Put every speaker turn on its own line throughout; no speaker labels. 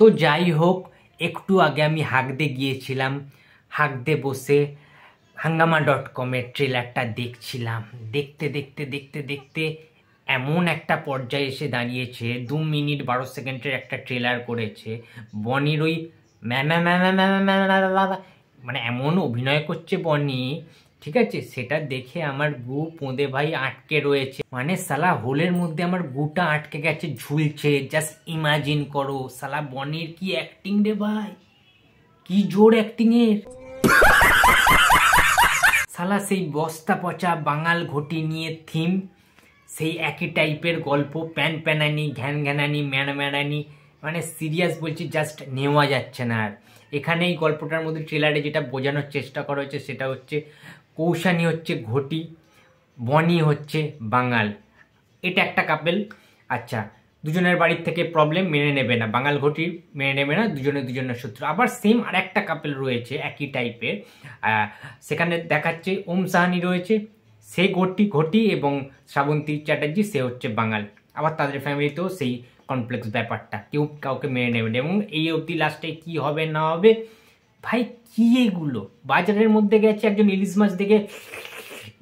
তো যাই হোক, একটু আগে আমি হাগদে গিয়েছিলাম। হাগদে বসে হাঙ্গামা.com-এর ট্রেলারটা দেখছিলাম। দেখতে দেখতে দেখতে দেখতে এমন একটা পর্যায়ে এসে দাঁড়িয়েছে, 2 মিনিট 12 সেকেন্ডের একটা ট্রেলার করেছে। বনির ওই মানে এমন অভিনয় করছে বনি, ঠিক আছে, সেটা দেখে আমার গু পোঁদে ভাই আটকে রয়েছে। মানে সালা হোলের মধ্যে আমার গুটা আটকে গেছে, ঝুলছে। জাস্ট ইমাজিন করো, সালা বনির কি অ্যাক্টিং রে ভাই, কি জোর অ্যাক্টিং এর। সালা সেই বস্তা পচা বাঙাল ঘটি নিয়ে থিম, সেই একই টাইপের গল্প, প্যান প্যানানি, ঘ্যান ঘ্যানানি, ম্যানানি, মানে সিরিয়াস বলছি, জাস্ট নেওয়া যাচ্ছে না। আর এখানে এই গল্পটার মধ্যে ট্রেলারে যেটা বোঝানোর চেষ্টা করা হয়েছে সেটা হচ্ছে কৌশানী হচ্ছে ঘটি, বনি হচ্ছে বাঙাল। এটা একটা কাপেল। আচ্ছা, দুজনের বাড়ির থেকে প্রবলেম, মেনে নেবে না, বাঙাল ঘটি মেনে নেবে না, দুজনের শত্রু। আবার সেম আর একটা কাপেল রয়েছে একই টাইপের, সেখানে দেখাচ্ছে ওম সাহানি রয়েছে, সে ঘটি এবং শ্রাবন্তী চ্যাটার্জি, সে হচ্ছে বাঙাল। আবার তাদের ফ্যামিলিতেও সেই কমপ্লেক্স ব্যাপারটা, কেউ কাউকে মেনে নেবে না। এবং এই অবধি লাস্টে কি হবে না হবে, ভাই কি এগুলো। বাজারের মধ্যে গেছে, একজন ইলিশ মাছ দেখে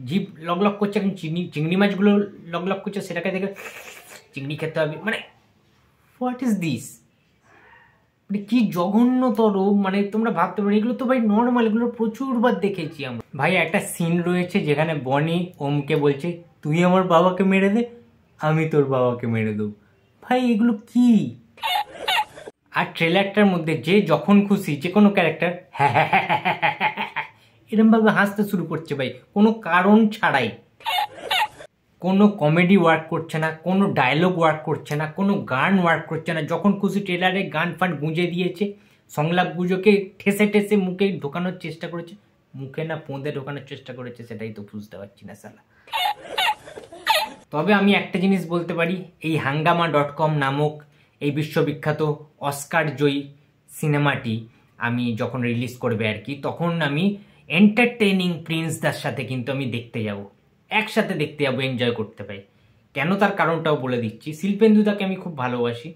জিভ লক করছে, একজন চিংড়ি মাছগুলো লক করছে, সেটাকে দেখে চিংড়ি খেতে হবে। মানে হোয়াট ইজ দিস, মানে কি জঘন্যতর। মানে তোমরা ভাবতে পারো, এগুলো তো ভাই নর্মাল, এগুলো প্রচুরবার দেখেছি আমরা। ভাই একটা সিন রয়েছে যেখানে বনি ওমকে বলছে, তুই আমার বাবাকে মেরে দে, আমি তোর বাবাকে মেরে দেবো। ভাই এগুলো কি? আর ট্রেলারটার মধ্যে যে যখন খুশি যে কোনো ক্যারেক্টার এরমভাবে হাসতে শুরু করছে ভাই, কোনো কারণ ছাড়াই। কোনো কমেডি ওয়ার্ক করছে না, কোনো ডায়লগ ওয়ার্ক করছে না, কোনো গান ওয়ার্ক করছে না। যখন খুশি ট্রেলারে গান ফান গুঁজে দিয়েছে, সংলাপ গুঁজোকে ঠেসে ঠেসে মুখে ঢোকানোর চেষ্টা করেছে। মুখে না পোঁদে ঢোকানোর চেষ্টা করেছে, সেটাই তো বুঝতে পারছি না সালা। তবে আমি একটা জিনিস বলতে পারি, এই হাঙ্গামা.com নামক এই বিশ্ববিখ্যাত অস্কার জয়ী সিনেমাটি আমি যখন রিলিজ করবে আর কি, তখন আমি এন্টারটেইনিং প্রিন্সদার সাথে কিন্তু আমি দেখতে যাব, একসাথে দেখতে যাবো, এনজয় করতে পাই। কেন তার কারণটাও বলে দিচ্ছি। শিল্পেন্দুদাকে আমি খুব ভালোবাসি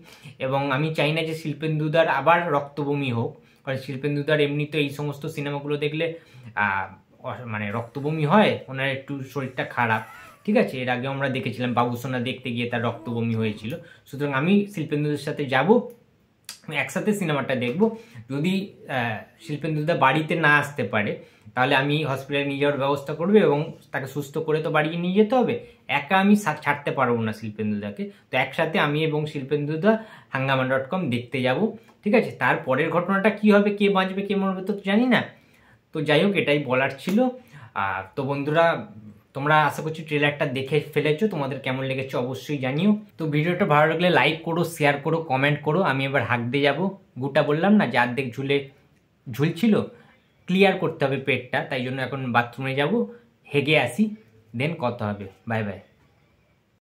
এবং আমি চাই না যে শিল্পেন্দুদার আবার রক্তবমি হোক, কারণ শিল্পেন্দুদার এমনি তো এই সমস্ত সিনেমাগুলো দেখলে মানে রক্তবমি হয়, ওনার একটু শরীরটা খারাপ, ঠিক আছে। এর আগে আমরা দেখেছিলাম বাবুসোনা দেখতে গিয়ে তার রক্তবমি হয়েছিল। সুতরাং আমি শিল্পেন্দুদের সাথে যাব, একসাথে সিনেমাটা দেখব। যদি শিল্পেন্দুদা বাড়িতে না আসতে পারে তাহলে আমি হসপিটালে নিয়ে যাওয়ার ব্যবস্থা করবো এবং তাকে সুস্থ করে তো বাড়ি নিয়ে যেতে হবে। একা আমি ছাড়তে পারবো না শিল্পেন্দুদাকে। তো একসাথে আমি এবং শিল্পেন্দুদা হাঙ্গামা.com দেখতে যাব, ঠিক আছে। তারপরের ঘটনাটা কি হবে, কে বাঁচবে কে মরবে তো জানি না। তো যাই হোক, এটাই বলার ছিল। তো বন্ধুরা, তোমরা আশা করছি ট্রেলারটা দেখে ফেলেছো, তোমাদের কেমন লেগেছে অবশ্যই জানিও। তো ভিডিওটা ভালো লাগলে লাইক করো, শেয়ার করো, কমেন্ট করো। আমি এবার হাঁকতে যাব, গুটা বললাম না যে অর্ধেক ঝুলছিল, ক্লিয়ার করতে হবে পেটটা, তাই জন্য এখন বাথরুমে যাব, হেগে আসি, দেন কথা হবে। Bye bye.